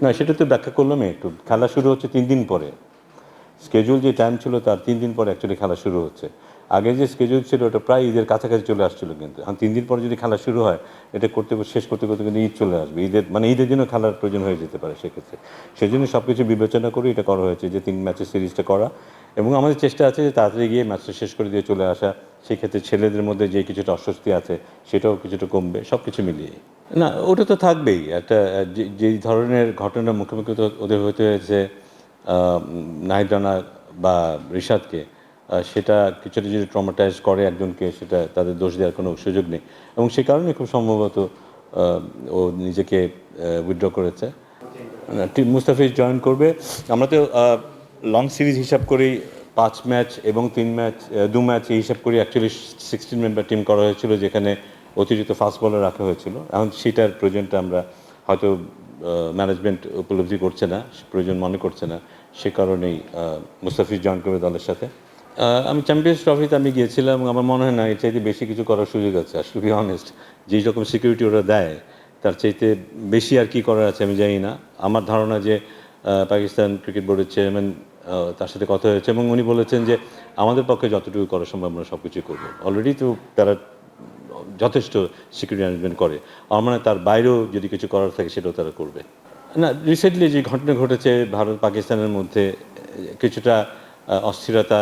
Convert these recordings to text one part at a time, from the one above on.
না, সেটা তো ব্যাখ্যা করলামই একটু। খেলা শুরু হচ্ছে 3 দিন পরে। শিডিউল যে টাইম ছিল তার 3 দিন পরে অ্যাকচুয়ালি খেলা শুরু হচ্ছে। আগে যে শিডিউল ছিল ওটা প্রায় ঈদের কাছাকাছি চলে আসছিল কিন্তু। এখন 3 দিন পরে যদি খেলা শুরু হয়, এটা শেষ করতে কিন্তু ঈদ চলে আসবে। ঈদের দিনও খেলার প্রয়োজন হয়ে যেতে পারে সেক্ষেত্রে। সেজন্য সবকিছু বিবেচনা করে এটা করা হয়েছে যে 3 ম্যাচের সিরিজটা করা, এবং আমাদের চেষ্টা আছে যে তাড়াতাড়ি গিয়ে ম্যাচটা শেষ করে দিয়ে চলে আসা। সেক্ষেত্রে ছেলেদের মধ্যে যে কিছুটা অস্বস্তি আছে সেটাও কিছুটা কমবে, সবকিছু মিলিয়ে। না, ওটা তো থাকবেই। একটা যেই ধরনের ঘটনার মুখোমুখি তো ওদের হতে হয়েছে নাহিদ রানা বা রিশাদকে, সেটা কিছুটা যদি ট্রমাটাইজ করে একজনকে, সেটা তাদের দোষ দেওয়ার কোনো সুযোগ নেই, এবং সে কারণে খুব সম্ভবত ও নিজেকে উইথড্র করেছে। মুস্তাফিজ জয়েন করবে। আমরা তো লং সিরিজ হিসাব করেই 5 ম্যাচ এবং 3 ম্যাচ, 2 ম্যাচ এই হিসাব করি অ্যাকচুয়ালি 16 মেম্বার টিম করা হয়েছিল, যেখানে অতিরিক্ত ফাস্ট বলার রাখা হয়েছিল। এখন সেটার প্রয়োজনটা আমরা হয়তো ম্যানেজমেন্ট উপলব্ধি করছে না, প্রয়োজন মনে করছে না, সে কারণেই মুস্তাফিজ জয়েন করবে দলের সাথে। আমি চ্যাম্পিয়ন্স ট্রফিতে আমি গিয়েছিলাম, আমার মনে হয় না এর চাইতে বেশি কিছু করার সুযোগ আছে। আসলে বি অনেস্ট, যেই রকম সিকিউরিটি ওরা দেয় তার চাইতে বেশি আর কি করার আছে আমি জানি না। আমার ধারণা যে পাকিস্তান ক্রিকেট বোর্ডের চেয়ারম্যান, তার সাথে কথা হয়েছে এবং উনি বলেছেন যে আমাদের পক্ষে যতটুকু করা সম্ভব আমরা সব কিছুই করবো। অলরেডি তো তারা যথেষ্ট সিকিউরিটি অ্যারেঞ্জমেন্ট করে। আমার মনে হয় তার বাইরেও যদি কিছু করার থাকে সেটাও তারা করবে। না, রিসেন্টলি যে ঘটনা ঘটেছে ভারত পাকিস্তানের মধ্যে, কিছুটা অস্থিরতা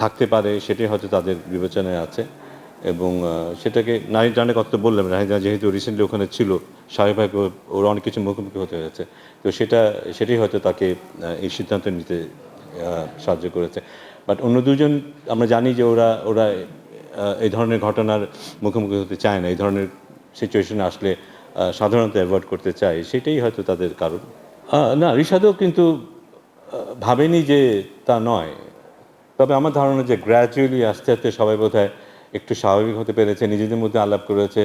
থাকতে পারে, সেটাই হয়তো তাদের বিবেচনায় আছে। এবং সেটাকে নাহিদ রানের কথা তো বললাম, নাহিদ রানা যেহেতু রিসেন্টলি ওখানে ছিল, স্বাভাবিকভাবে ওর অনেক কিছু মুখোমুখি হতে হয়েছে। তো সেটাই হয়তো তাকে এই সিদ্ধান্ত নিতে সাহায্য করেছে। বাট অন্য দুজন আমরা জানি যে ওরা ওরা এই ধরনের ঘটনার মুখোমুখি হতে চায় না, এই ধরনের সিচুয়েশনে আসলে সাধারণত অ্যাভয়েড করতে চায়, সেটাই হয়তো তাদের কারণ। না, রিশাদও কিন্তু ভাবেনি যে তা নয়। তবে আমার ধারণা যে গ্র্যাজুয়ালি আস্তে আস্তে সবাই বোধহয় একটু স্বাভাবিক হতে পেরেছে, নিজেদের মধ্যে আলাপ করেছে।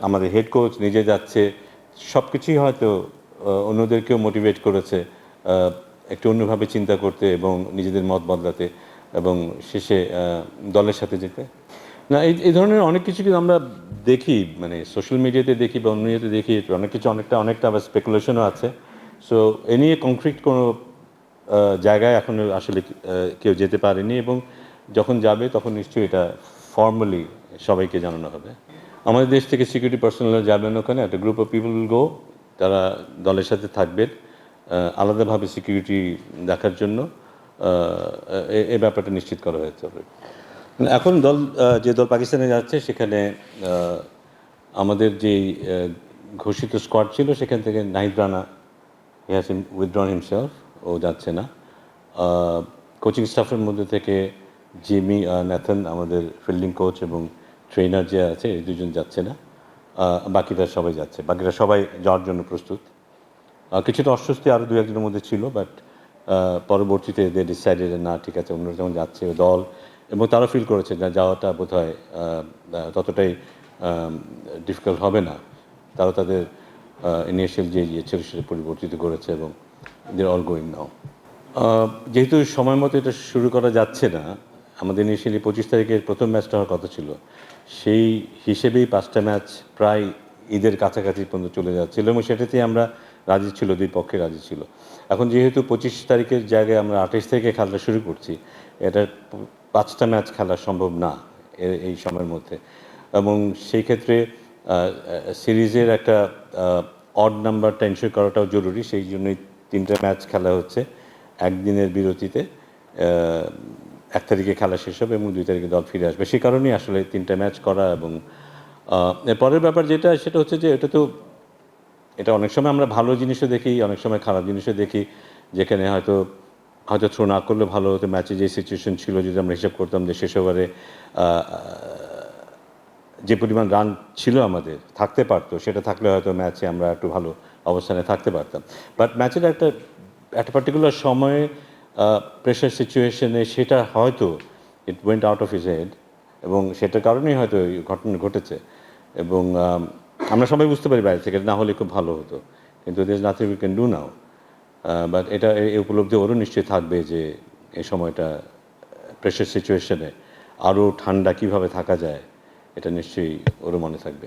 আমাদের হেড কোচ নিজে যাচ্ছে, সব কিছুই হয়তো অন্যদেরকেও মোটিভেট করেছে একটু অন্যভাবে চিন্তা করতে এবং নিজেদের মত বদলাতে, এবং শেষে দলের সাথে যেতে। না, এই ধরনের অনেক কিছু কিন্তু আমরা দেখি, মানে সোশ্যাল মিডিয়াতে দেখি বা অন্য ইয়েতে দেখি, অনেক কিছু অনেকটা আবার স্পেকুলেশনও আছে। সো এ নিয়ে কংক্রিট কোনো জায়গায় এখন আসলে কেউ যেতে পারেনি, এবং যখন যাবে তখন নিশ্চয়ই এটা ফর্মালি সবাইকে জানানো হবে। আমাদের দেশ থেকে সিকিউরিটি পার্সোনাল যাবেন ওখানে, একটা গ্রুপ অফ পিপল গো, তারা দলের সাথে থাকবেন আলাদাভাবে সিকিউরিটি দেখার জন্য। এই ব্যাপারটা নিশ্চিত করা হয়েছে। এখন যে দল পাকিস্তানে যাচ্ছে সেখানে আমাদের যেই ঘোষিত স্কোয়াড ছিল সেখান থেকে Nahid Rana, he has withdrawn himself, ও যাচ্ছে না। কোচিং স্টাফের মধ্যে থেকে জিমি ন্যাথন, আমাদের ফিল্ডিং কোচ এবং ট্রেনার যে আছে, এই দুজন যাচ্ছে না। বাকিরা সবাই যাচ্ছে, বাকিরা সবাই যাওয়ার জন্য প্রস্তুত। কিছুটা অস্বস্তি আরও দু একজনের মধ্যে ছিল, বাট পরবর্তীতে দে ডিসাইডেড না, ঠিক আছে, অন্যরা যেমন যাচ্ছে দল, এবং তারা ফিল করেছে যে যাওয়াটা বোধহয় ততটাই ডিফিকাল্ট হবে না। তারা তাদের ইনিশিয়াল যে ইয়ে ছিল সেটা পরিবর্তিত করেছে, এবং দে অল গোয়িং নাও। যেহেতু সময় মতো এটা শুরু করা যাচ্ছে না, আমাদের ইনিশিয়ালি 25 তারিখের প্রথম ম্যাচটা হওয়ার কথা ছিল, সেই হিসেবেই 5টা ম্যাচ প্রায় ঈদের কাছাকাছি পর্যন্ত চলে যাচ্ছিল, এবং সেটাতেই আমরা রাজি ছিল, দুই পক্ষে রাজি ছিল। এখন যেহেতু 25 তারিখের জায়গায় আমরা 28 তারিখে খেলাটা শুরু করছি, এটা 5টা ম্যাচ খেলা সম্ভব না এই সময়ের মধ্যে, এবং সেই ক্ষেত্রে সিরিজের একটা অড নাম্বারটা এনশিওর করাটাও জরুরি। সেই জন্যই 3টা ম্যাচ খেলা হচ্ছে একদিনের বিরতিতে। 1 তারিখে খেলা শেষ হবে এবং 2 তারিখে দল ফিরে আসবে, সে কারণেই আসলে 3টা ম্যাচ করা। এবং পরের ব্যাপার যেটা, সেটা হচ্ছে যে এটা অনেক সময় আমরা ভালো জিনিসও দেখি, অনেক সময় খারাপ জিনিসও দেখি, যেখানে হয়তো থ্রো না করলে ভালো হতো। ম্যাচে যে সিচুয়েশন ছিল, যদি আমরা হিসাব করতাম যে শেষ ওভারে যে পরিমাণ রান ছিল আমাদের থাকতে পারতো, সেটা থাকলে হয়তো ম্যাচে আমরা একটু ভালো অবস্থানে থাকতে পারতাম। বাট ম্যাচের একটা পার্টিকুলার সময়ে প্রেশার সিচুয়েশনে সেটা হয়তো it went out of his head, এবং সেটার কারণেই হয়তো এই ঘটনা ঘটেছে। এবং আমরা সবাই বুঝতে পারি বাইরে থেকে, না হলে খুব ভালো হতো, কিন্তু there is nothing we can do now. But এই উপলব্ধি ওরও নিশ্চয়ই থাকবে যে এই সময়টা প্রেশার সিচুয়েশনে আরও ঠান্ডা কীভাবে থাকা যায়, এটা নিশ্চয়ই ওরও মনে থাকবে।